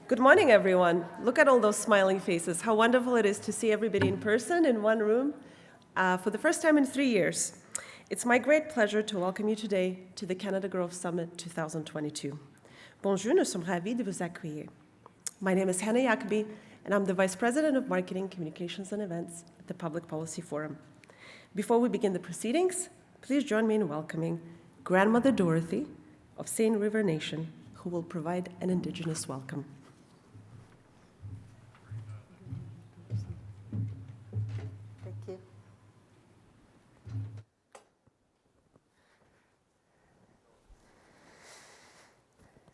Good morning, everyone. Look at all those smiling faces. How wonderful it is to see everybody in person in one room for the first time in 3 years. It's my great pleasure to welcome you today to the Canada Growth Summit 2022. Bonjour, nous sommes ravis de vous accueillir. My name is Hannah Yakobi, and I'm the Vice President of Marketing, Communications, and Events at the Public Policy Forum. Before we begin the proceedings, please join me in welcoming Grandmother Dorothy of Seine River Nation, who will provide an Indigenous welcome.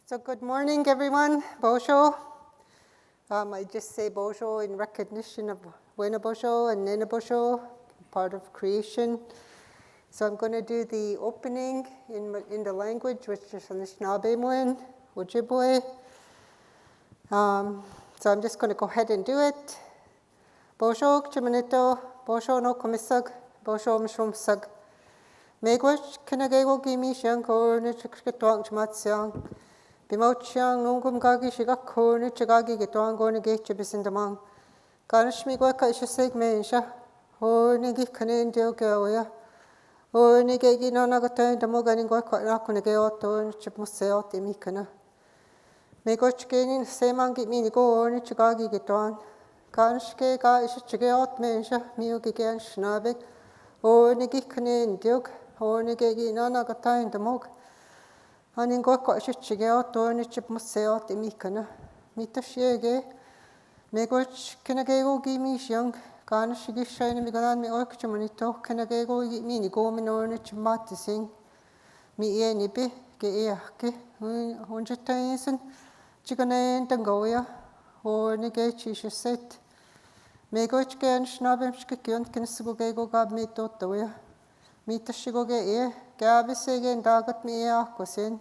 So good morning, everyone. Bonjour. I just say bonjour in recognition of Buena bonjour and Nena bonjour, part of creation. So I'm going to do the opening in the language, which is Anishinaabe, Ojibwe. So I'm just going to go ahead and do it. Bonjour, Chimanito. Bonjour, no komisag. Bonjour, mishumsag. Megwash, kinagego gimi shiang korne chikatuang chmatsyang. Bimochiang nungum gagi shigakorne chagagi gituang gorne gacha bisindamang. Garishmigwa kaishasig mensha. Hornigi kanin diogoya. Hornigi no nagata damoganingwa kwakunageo chipmuseo timikana. Megochgeni semangi minigo orne chagagi gituan. Garishke ga ishachigeot mensha miugigan schnabig. Hornigi kanin diog. Hornigi no nagata damog. Hanin go ko shichigeo torni chip museo timikana. Mita shege. Megoch kinagego gimi shiang. Kana shigi shine miganan mi orkchamanito. Kinagego mini go minorne chimatising. Mi e nibi ge eake. Hunjetaisen. Chigane dangoya. Hornige chishaset. Megoch gen schnabem shkikion kinsugo gab me totoya. Mita shigoge e. Gabisegen dagat mi akwasin.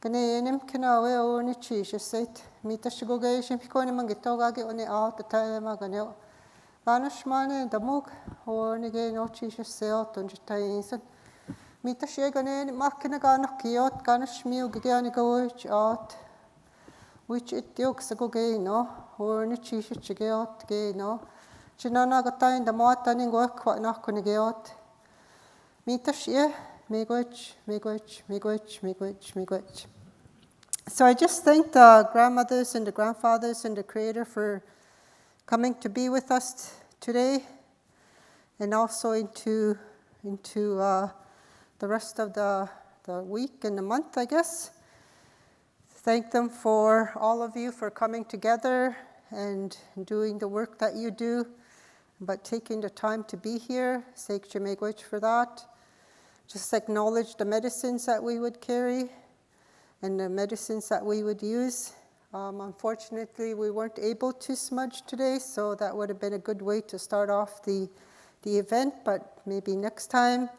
Ganenim kinawe oni chishaset. Mita shigoge shimpikoni mangitogagi oni out the time maganyo. Vanashmane damug or nige no chishaset on jitaisen. Mita shegane makinagan kiot ganashmiu giganigo out. Which it yokes a goge no, or ni chishageot gay no. Chinana gatain the motaning work what nakunigeot. Mita shie. Miigwech. So I just thank the grandmothers and the grandfathers and the Creator for coming to be with us today, and also into the rest of the week and the month, I guess. Thank them for all of you for coming together and doing the work that you do, but taking the time to be here. Thank you for that. Just acknowledge the medicines that we would carry and the medicines that we would use. Unfortunately, we weren't able to smudge today, so that would have been a good way to start off the event, but maybe next time.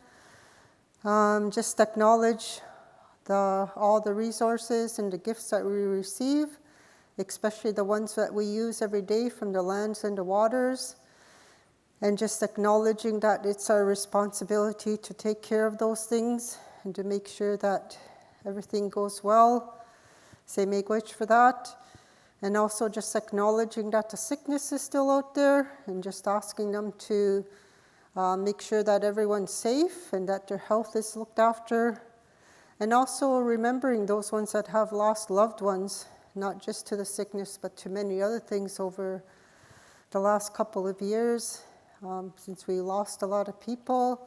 Just acknowledge all the resources and the gifts that we receive, especially the ones that we use every day from the lands and the waters. And just acknowledging that it's our responsibility to take care of those things and to make sure that everything goes well. Say miigwech for that. And also just acknowledging that the sickness is still out there and just asking them to make sure that everyone's safe and that their health is looked after. And also remembering those ones that have lost loved ones, not just to the sickness, but to many other things over the last couple of years. Since we lost a lot of people,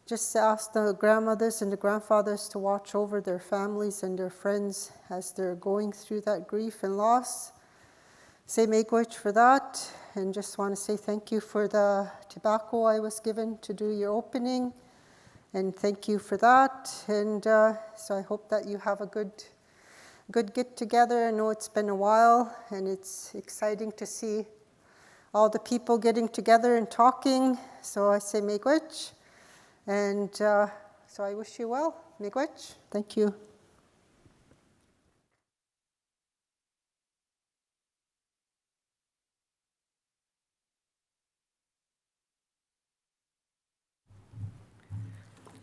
just ask the grandmothers and the grandfathers to watch over their families and their friends as they're going through that grief and loss. Say miigwech for that, and just want to say thank you for the tobacco I was given to do your opening, and thank you for that. And so I hope that you have a good get together. I know it's been a while, and it's exciting to see all the people getting together and talking. So I say miigwech. And so I wish you well. Miigwech. Thank you.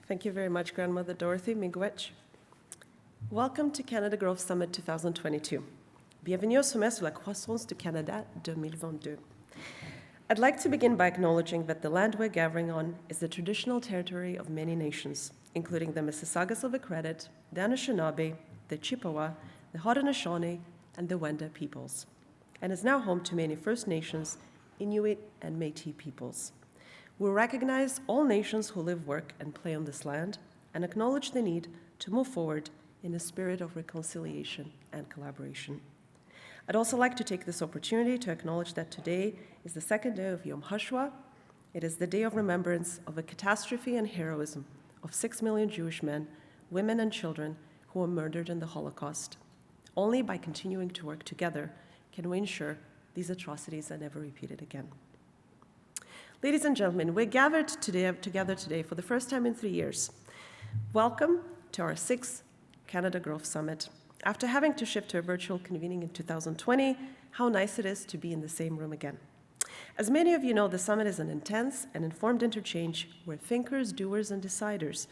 Thank you very much, Grandmother Dorothy. Miigwech. Welcome to Canada Growth Summit 2022. Bienvenue au sommet sur la croissance du Canada 2022. I'd like to begin by acknowledging that the land we're gathering on is the traditional territory of many nations, including the Mississaugas of the Credit, the Anishinaabe, the Chippewa, the Haudenosaunee, and the Wenda peoples, and is now home to many First Nations, Inuit, and Métis peoples. We recognize all nations who live, work, and play on this land, and acknowledge the need to move forward in a spirit of reconciliation and collaboration. I'd also like to take this opportunity to acknowledge that today is the second day of Yom Hoshua. It is the day of remembrance of a catastrophe and heroism of 6 million Jewish men, women, and children who were murdered in the Holocaust. Only by continuing to work together can we ensure these atrocities are never repeated again. Ladies and gentlemen, we're gathered together today for the first time in 3 years. Welcome to our 6th Canada Growth Summit. After having to shift to a virtual convening in 2020, how nice it is to be in the same room again. As many of you know, the summit is an intense and informed interchange where thinkers, doers, and deciders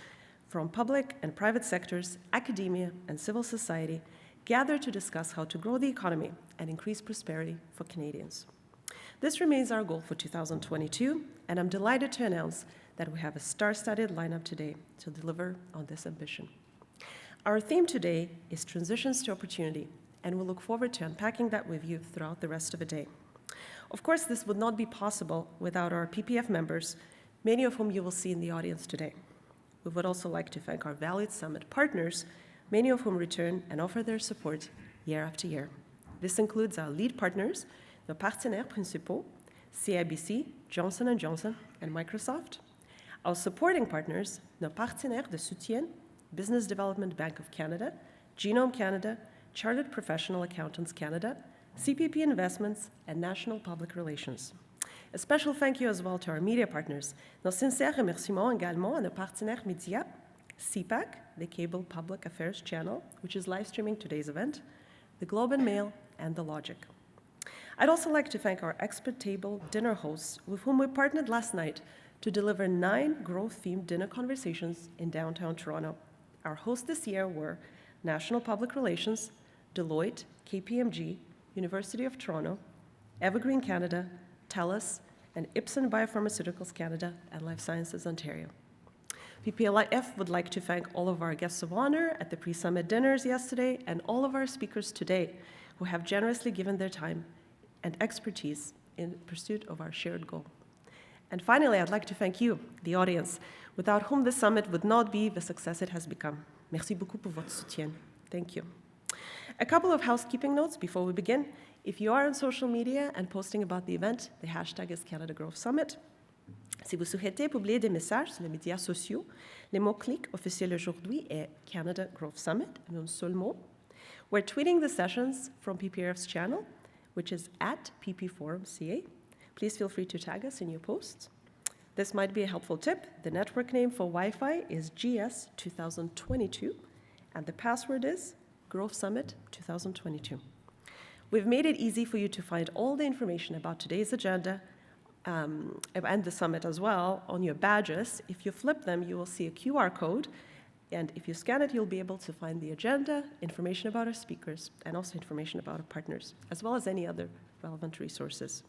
from public and private sectors, academia, and civil society gather to discuss how to grow the economy and increase prosperity for Canadians. This remains our goal for 2022, and I'm delighted to announce that we have a star-studded lineup today to deliver on this ambition. Our theme today is Transitions to Opportunity, and we'll look forward to unpacking that with you throughout the rest of the day. Of course, this would not be possible without our PPF members, many of whom you will see in the audience today. We would also like to thank our valued summit partners, many of whom return and offer their support year after year. This includes our lead partners, nos partenaires principaux, CIBC, Johnson & Johnson, and Microsoft. Our supporting partners, nos partenaires de soutien, Business Development Bank of Canada, Genome Canada, Chartered Professional Accountants Canada, CPP Investments, and National Public Relations. A special thank you as well to our media partners. Nos sincères remerciements également à nos partenaires médias, CPAC, the Cable Public Affairs Channel, which is live streaming today's event, the Globe and Mail, and The Logic. I'd also like to thank our expert table dinner hosts with whom we partnered last night to deliver 9 growth-themed dinner conversations in downtown Toronto. Our hosts this year were National Public Relations, Deloitte, KPMG, University of Toronto, Evergreen Canada, TELUS, and Ipsen Biopharmaceuticals Canada and Life Sciences Ontario. PPLIF would like to thank all of our guests of honor at the pre-summit dinners yesterday and all of our speakers today who have generously given their time and expertise in pursuit of our shared goal. And finally, I'd like to thank you, the audience, without whom this summit would not be the success it has become. Merci beaucoup pour votre soutien. Thank you. A couple of housekeeping notes before we begin. If you are on social media and posting about the event, the hashtag is Canada Growth Summit. Si vous souhaitez publier des messages sur les médias sociaux, les mots-clics officiels aujourd'hui est Canada Growth Summit, en un seul mot. We're tweeting the sessions from PPRF's channel, which is at ppforumca. Please feel free to tag us in your posts. This might be a helpful tip. The network name for Wi-Fi is GS 2022, and the password is Growth Summit 2022. We've made it easy for you to find all the information about today's agenda and the summit as well on your badges. If you flip them, you will see a QR code, and if you scan it, you'll be able to find the agenda, information about our speakers, and also information about our partners, as well as any other relevant resources.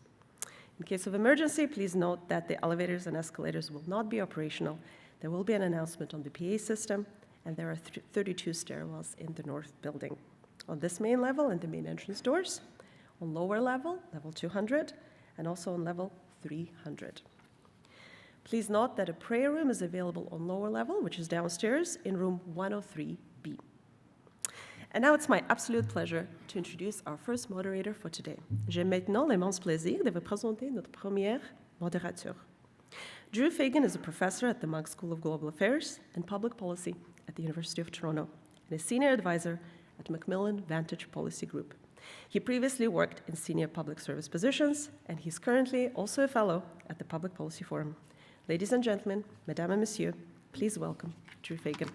In case of emergency, please note that the elevators and escalators will not be operational. There will be an announcement on the PA system, and there are 32 stairwells in the north building. On this main level and the main entrance doors, on lower level, level 200, and also on level 300. Please note that a prayer room is available on lower level, which is downstairs in room 103B. And now it's my absolute pleasure to introduce our first moderator for today. J'ai maintenant l'immense plaisir de vous présenter notre première modérateur. Drew Fagan is a professor at the Munk School of Global Affairs and Public Policy at the University of Toronto and a senior advisor at Macmillan Vantage Policy Group. He previously worked in senior public service positions, and he's currently also a fellow at the Public Policy Forum. Ladies and gentlemen, Mesdames et Messieurs, please welcome Drew Fagan.